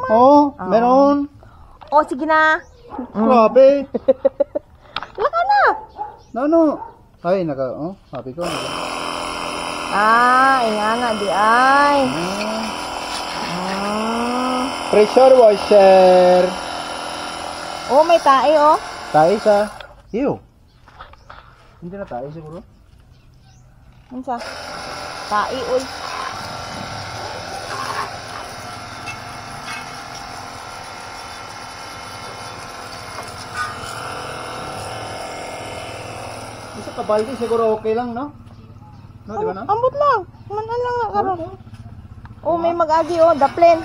man. Oh, meron. Oh, sige na. Grabe. Laka na. Ano? Ay, happy ko. Inganga di ay. Pressure washer. Oh, may tae oh. Tayo sa. Ew. Hindi na tayo siguro. Ano sa? Tae oy. Isa kabaldi siguro okay lang, no? No, di ba na? Ambot lang. Manan lang na karon. Oh, may mag-agi oh, daplin.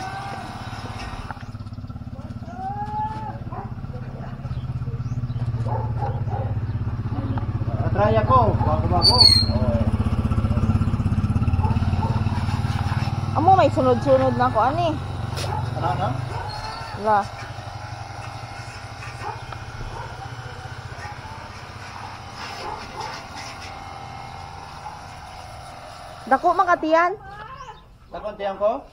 Try ako, bago-bago. Amo may sunod-sunod na ko ani. Ano? Wala. Dako makatiyan. Nakontiyan ko?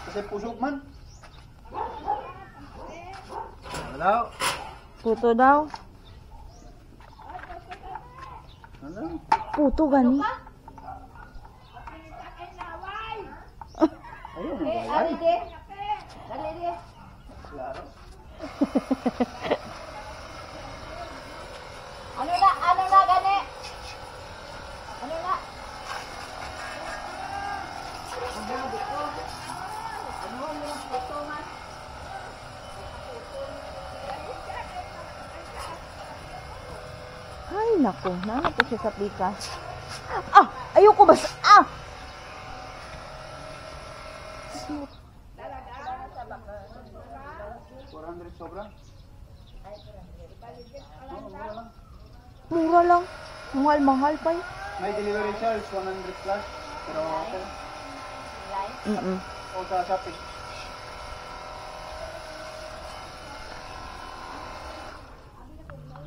Kasi pusok man. Hello? Puto daw. Ano? Puto gani. Ayun, ay. Klaro. Ano na gani? Ano na? Ay, naku. Nana po siya sa pikas. Ayoko ba? 400 sobra? Mura lang. Mahal-mahal pa eh. May delivery charge, 100 plus. Pero okay. O sa Shopee.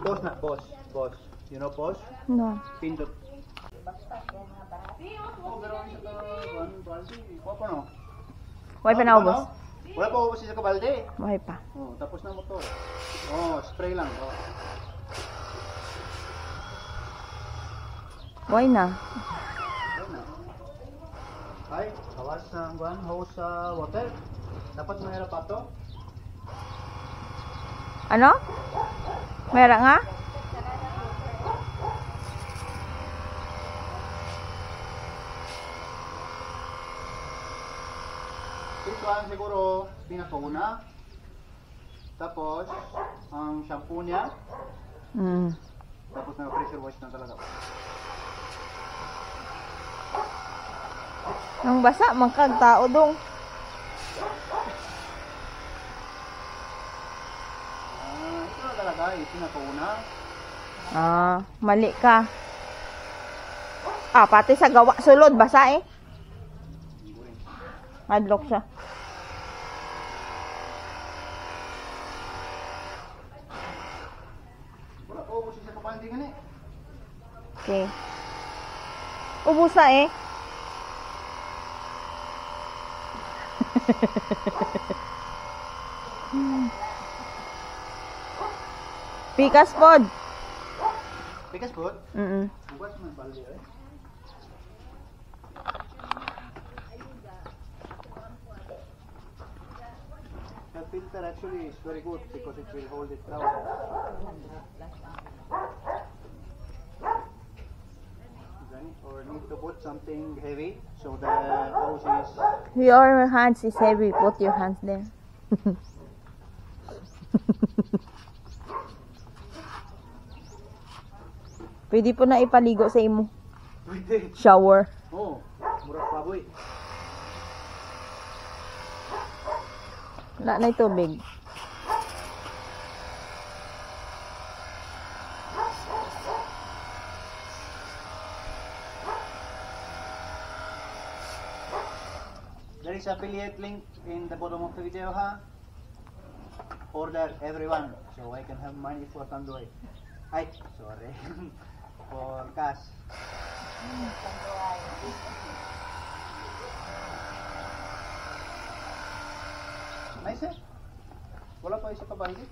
Boss na, boss. Boss. You know boss? No. Pindot. Oh, pero isa ka, balde. Wala no? Why pa na ubos? Wala pa ubos isa ka balde. Why pa? Oh, tapos na motor. Oh, spray lang. Oh. Why na? Ay, kawas ng hose sa water. Dapat mayroon pa to. Ano? Mera nga? Ito siguro pinakauna. Tapos, ang shampoo niya. Tapos na pressure wash na talaga. Nang basa, mangkag tao dong. Ito na talaga, pinakauna. Mali ka. Pati sa gawa sulod, basa eh. Madlock siya. Wala po, ubos siya kapandingan eh. Okay. Ubusa eh. Pikas pod. Pikas pod? Bukas man pala eh. The filter actually is very good because it will hold it down. Or need to put something heavy so the hose is... Your hands is heavy. Put your hands there. Pwede po na ipaligo sa imo. Pwede. Shower. Oh, murag baboy. Wala na tubig. There is affiliate link in the bottom of the video, ha? Order everyone so I can have money for Tandoy. Ay, sorry. For cash. Nice eh. Wala pa isa pa ba hindi?